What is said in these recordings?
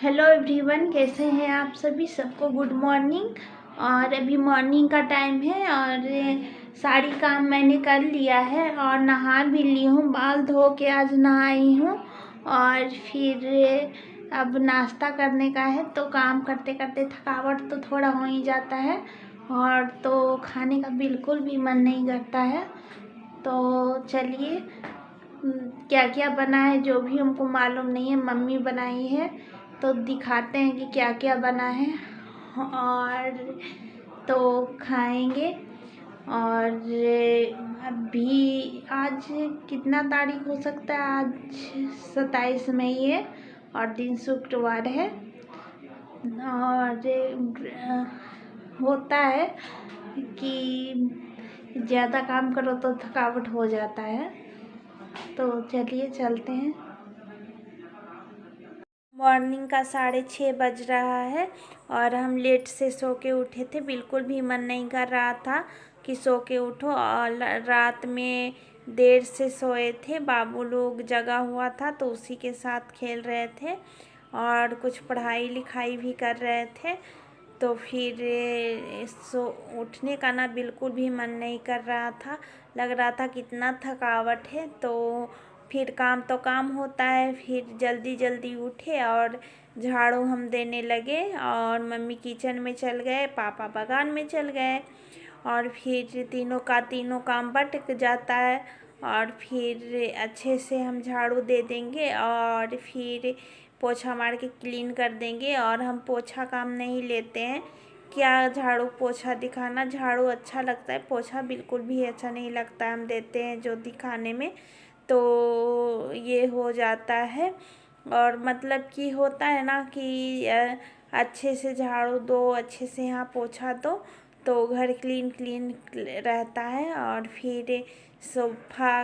Hello everyone, कैसे हैं आप सभी। सबको गुड मॉर्निंग। और अभी मॉर्निंग का टाइम है और सारी काम मैंने कर लिया है और नहा भी ली हूँ। बाल धो के आज नहाई हूँ और फिर अब नाश्ता करने का है। तो काम करते करते थकावट तो थोड़ा हो ही जाता है और तो खाने का बिल्कुल भी मन नहीं करता है। तो चलिए, क्या क्या बना है जो भी हमको मालूम नहीं है, मम्मी बनाई है तो दिखाते हैं कि क्या क्या बना है और तो खाएंगे। और अभी आज कितना तारीख हो सकता है, आज 27 मई है और दिन शुक्रवार है। और होता है कि ज़्यादा काम करो तो थकावट हो जाता है। तो चलिए चलते हैं। मॉर्निंग का 6:30 बज रहा है और हम लेट से सो के उठे थे। बिल्कुल भी मन नहीं कर रहा था कि सो के उठो और रात में देर से सोए थे। बाबू लोग जगा हुआ था तो उसी के साथ खेल रहे थे और कुछ पढ़ाई लिखाई भी कर रहे थे। तो फिर सो उठने का ना बिल्कुल भी मन नहीं कर रहा था। लग रहा था कितना थकावट है। तो फिर काम तो काम होता है, फिर जल्दी जल्दी उठे और झाड़ू हम देने लगे और मम्मी किचन में चल गए, पापा बागान में चल गए और फिर तीनों का तीनों काम बट जाता है। और फिर अच्छे से हम झाड़ू दे देंगे और फिर पोछा मार के क्लीन कर देंगे। और हम पोछा काम नहीं लेते हैं, क्या झाड़ू पोछा दिखाना। झाड़ू अच्छा लगता है, पोछा बिल्कुल भी अच्छा नहीं लगता। हम देते हैं जो दिखाने में तो ये हो जाता है। और मतलब कि होता है ना कि अच्छे से झाड़ू दो, अच्छे से यहाँ पोछा दो तो घर क्लीन क्लीन रहता है। और फिर सोफा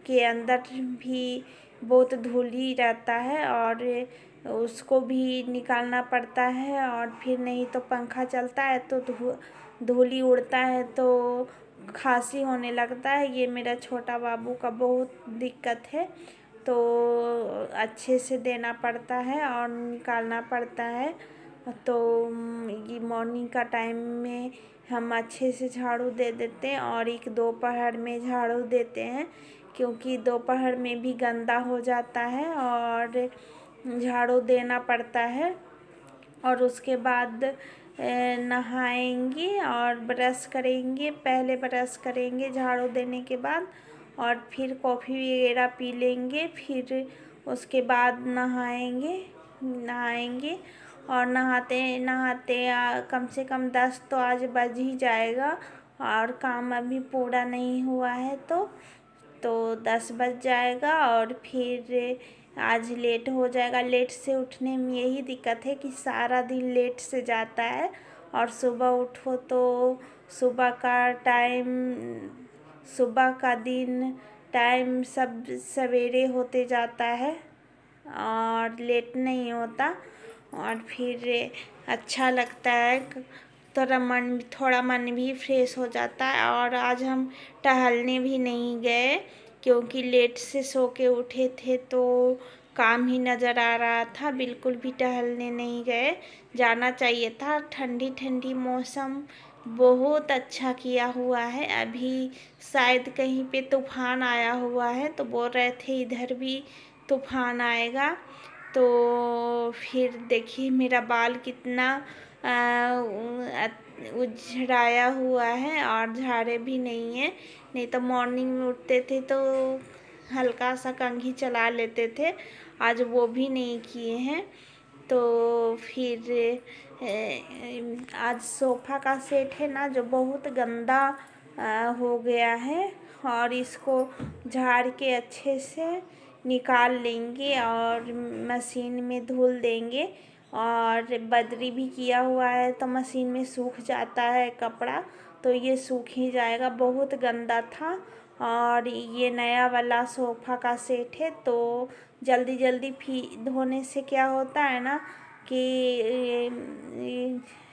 के अंदर भी बहुत धूली रहता है और उसको भी निकालना पड़ता है। और फिर नहीं तो पंखा चलता है तो धूली उड़ता है तो खांसी होने लगता है। ये मेरा छोटा बाबू का बहुत दिक्कत है। तो अच्छे से देना पड़ता है और निकालना पड़ता है। तो ये मॉर्निंग का टाइम में हम अच्छे से झाड़ू दे देते हैं और एक दोपहर में झाड़ू देते हैं क्योंकि दोपहर में भी गंदा हो जाता है और झाड़ू देना पड़ता है। और उसके बाद नहाएंगे और ब्रश करेंगे। पहले ब्रश करेंगे झाड़ू देने के बाद और फिर कॉफ़ी वगैरह पी लेंगे। फिर उसके बाद नहाएंगे और नहाते नहाते कम से कम 10 तो आज बज ही जाएगा और काम अभी पूरा नहीं हुआ है तो 10 बज जाएगा। और फिर आज लेट हो जाएगा। लेट से उठने में यही दिक्कत है कि सारा दिन लेट से जाता है और सुबह उठो तो सुबह का टाइम, सुबह का दिन टाइम सब सवेरे होते जाता है और लेट नहीं होता और फिर अच्छा लगता है। थोड़ा मन भी फ्रेश हो जाता है। और आज हम टहलने भी नहीं गए क्योंकि लेट से सो के उठे थे तो काम ही नज़र आ रहा था। बिल्कुल भी टहलने नहीं गए, जाना चाहिए था। ठंडी ठंडी मौसम बहुत अच्छा किया हुआ है। अभी शायद कहीं पे तूफान आया हुआ है तो बोल रहे थे इधर भी तूफान आएगा। तो फिर देखिए मेरा बाल कितना उजड़ाया हुआ है और झाड़े भी नहीं है। नहीं तो मॉर्निंग में उठते थे तो हल्का सा कंघी चला लेते थे, आज वो भी नहीं किए हैं। तो फिर आज सोफ़ा का सेट है ना जो बहुत गंदा हो गया है और इसको झाड़ के अच्छे से निकाल लेंगे और मशीन में धुल देंगे। और बदरी भी किया हुआ है तो मशीन में सूख जाता है कपड़ा, तो ये सूख ही जाएगा। बहुत गंदा था और ये नया वाला सोफ़ा का सेट है तो जल्दी जल्दी धोने से क्या होता है ना कि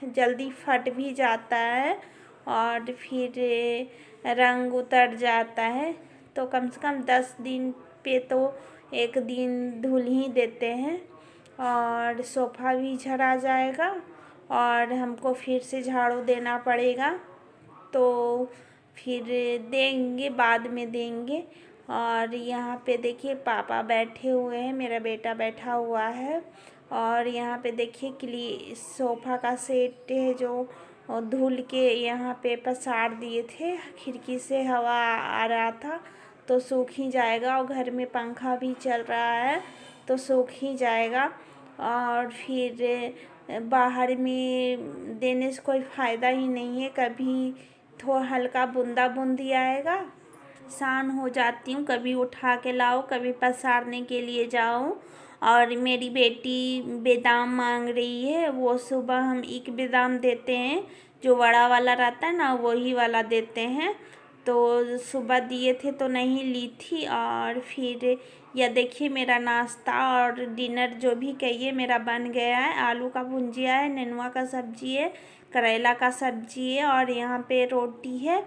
जल्दी फट भी जाता है और फिर रंग उतर जाता है। तो कम से कम 10 दिन पे तो एक दिन धुल ही देते हैं। और और सोफ़ा भी झड़ा जाएगा और हमको फिर से झाड़ू देना पड़ेगा, तो फिर देंगे, बाद में देंगे। और यहाँ पे देखिए पापा बैठे हुए हैं, मेरा बेटा बैठा हुआ है। और यहाँ पे देखिए सोफ़ा का सेट है जो धुल के यहाँ पे पसार दिए थे, खिड़की से हवा आ रहा था तो सूख ही जाएगा। और घर में पंखा भी चल रहा है तो सूख ही जाएगा। और फिर बाहर में देने से कोई फ़ायदा ही नहीं है, कभी थोड़ा हल्का बूंदा बूंदी आएगा, परेशान हो जाती हूँ। कभी उठा के लाओ, कभी पसारने के लिए जाओ। और मेरी बेटी बादाम मांग रही है, वो सुबह हम एक बादाम देते हैं, जो बड़ा वाला रहता है ना वही वाला देते हैं। तो सुबह दिए थे तो नहीं ली थी। और फिर यह देखिए मेरा नाश्ता और डिनर जो भी कहिए मेरा बन गया है। आलू का भुंजिया है, नेनुआ का सब्जी है, करेला का सब्जी है और यहाँ पे रोटी है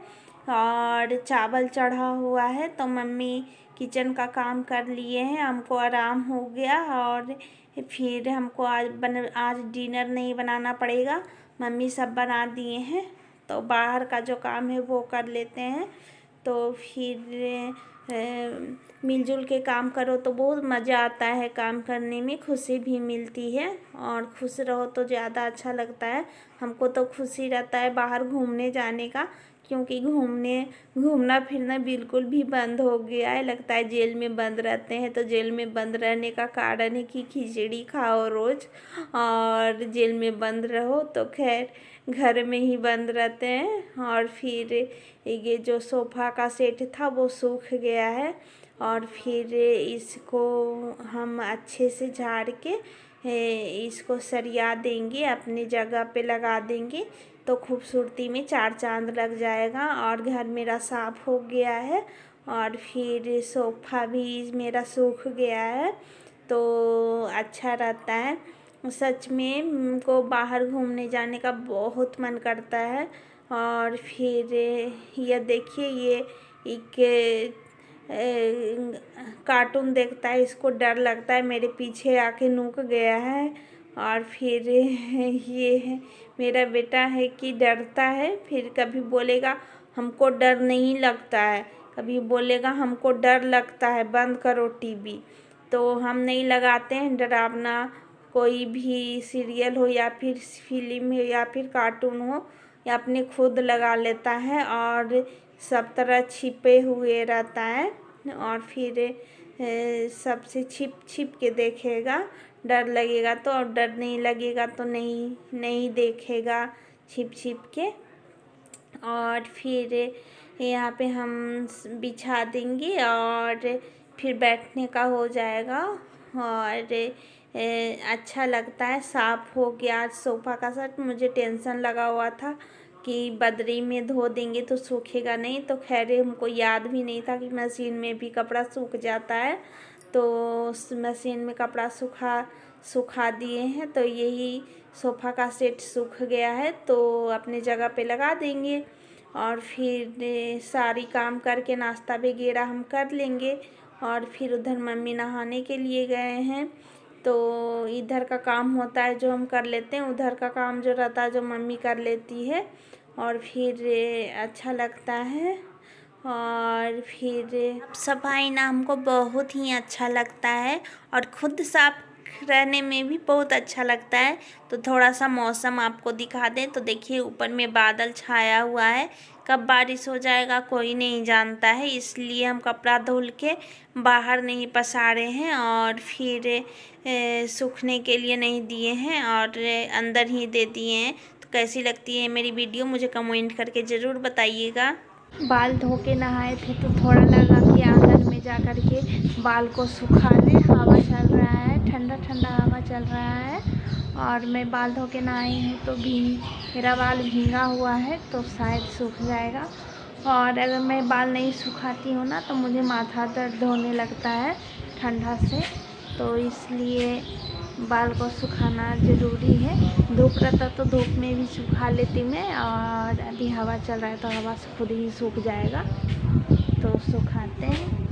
और चावल चढ़ा हुआ है। तो मम्मी किचन का काम कर लिए हैं, हमको आराम हो गया। और फिर हमको आज डिनर नहीं बनाना पड़ेगा, मम्मी सब बना दिए हैं। तो बाहर का जो काम है वो कर लेते हैं। तो फिर मिलजुल के काम करो तो बहुत मज़ा आता है, काम करने में खुशी भी मिलती है और खुश रहो तो ज़्यादा अच्छा लगता है। हमको तो खुशी रहता है बाहर घूमने जाने का, क्योंकि घूमना फिरना बिल्कुल भी बंद हो गया है। लगता है जेल में बंद रहते हैं। तो जेल में बंद रहने का कारण है कि खिचड़ी खाओ रोज़, और जेल में बंद रहो तो खैर घर में ही बंद रहते हैं। और फिर ये जो सोफ़ा का सेट था वो सूख गया है और फिर इसको हम अच्छे से झाड़ के इसको सरिया देंगे, अपनी जगह पे लगा देंगे तो खूबसूरती में चार चांद लग जाएगा। और घर मेरा साफ़ हो गया है और फिर सोफ़ा भी मेरा सूख गया है तो अच्छा रहता है। सच में हमको बाहर घूमने जाने का बहुत मन करता है। और फिर यह देखिए ये एक कार्टून देखता है, इसको डर लगता है, मेरे पीछे आके नुक गया है। और फिर ये मेरा बेटा है कि डरता है, फिर कभी बोलेगा हमको डर नहीं लगता है, कभी बोलेगा हमको डर लगता है, बंद करो टीवी। तो हम नहीं लगाते हैं डरावना, कोई भी सीरियल हो या फिर फिल्म हो या फिर कार्टून हो, या अपने खुद लगा लेता है और सब तरह छिपे हुए रहता है। और फिर सबसे छिप के देखेगा, डर लगेगा तो, और डर नहीं लगेगा तो नहीं देखेगा छिप के। और फिर यहाँ पे हम बिछा देंगे और फिर बैठने का हो जाएगा। और अच्छा लगता है, साफ़ हो गया आज सोफ़ा का सेट। मुझे टेंशन लगा हुआ था कि बदरी में धो देंगे तो सूखेगा नहीं, तो खैर हमको याद भी नहीं था कि मशीन में भी कपड़ा सूख जाता है। तो उस मशीन में कपड़ा सुखा दिए हैं, तो यही सोफ़ा का सेट सूख गया है तो अपने जगह पे लगा देंगे। और फिर सारी काम करके नाश्ता वगैरह हम कर लेंगे। और फिर उधर मम्मी नहाने के लिए गए हैं, तो इधर का काम होता है जो हम कर लेते हैं, उधर का काम जो रहता है जो मम्मी कर लेती है। और फिर अच्छा लगता है। और फिर सफाई ना हमको बहुत ही अच्छा लगता है और खुद साफ रहने में भी बहुत अच्छा लगता है। तो थोड़ा सा मौसम आपको दिखा दें तो देखिए ऊपर में बादल छाया हुआ है, कब बारिश हो जाएगा कोई नहीं जानता है, इसलिए हम कपड़ा धुल के बाहर नहीं पसारे हैं और फिर सूखने के लिए नहीं दिए हैं और अंदर ही दे दिए हैं। तो कैसी लगती है मेरी वीडियो मुझे कमेंट करके ज़रूर बताइएगा। बाल धो के नहाए थे तो थोड़ा लगा कि आंगन में जा कर के बाल को सुखा लें, हवा चल रहा है, ठंडा ठंडा हवा चल रहा है। और मैं बाल धो के नहाई हूँ तो मेरा बाल भींगा हुआ है तो शायद सूख जाएगा। और अगर मैं बाल नहीं सुखाती हूँ ना तो मुझे माथा दर्द होने लगता है ठंडा से, तो इसलिए बाल को सुखाना ज़रूरी है। धूप रहता तो धूप में भी सुखा लेती मैं, और अभी हवा चल रहा है तो हवा से खुद ही सूख जाएगा, तो सुखाते हैं।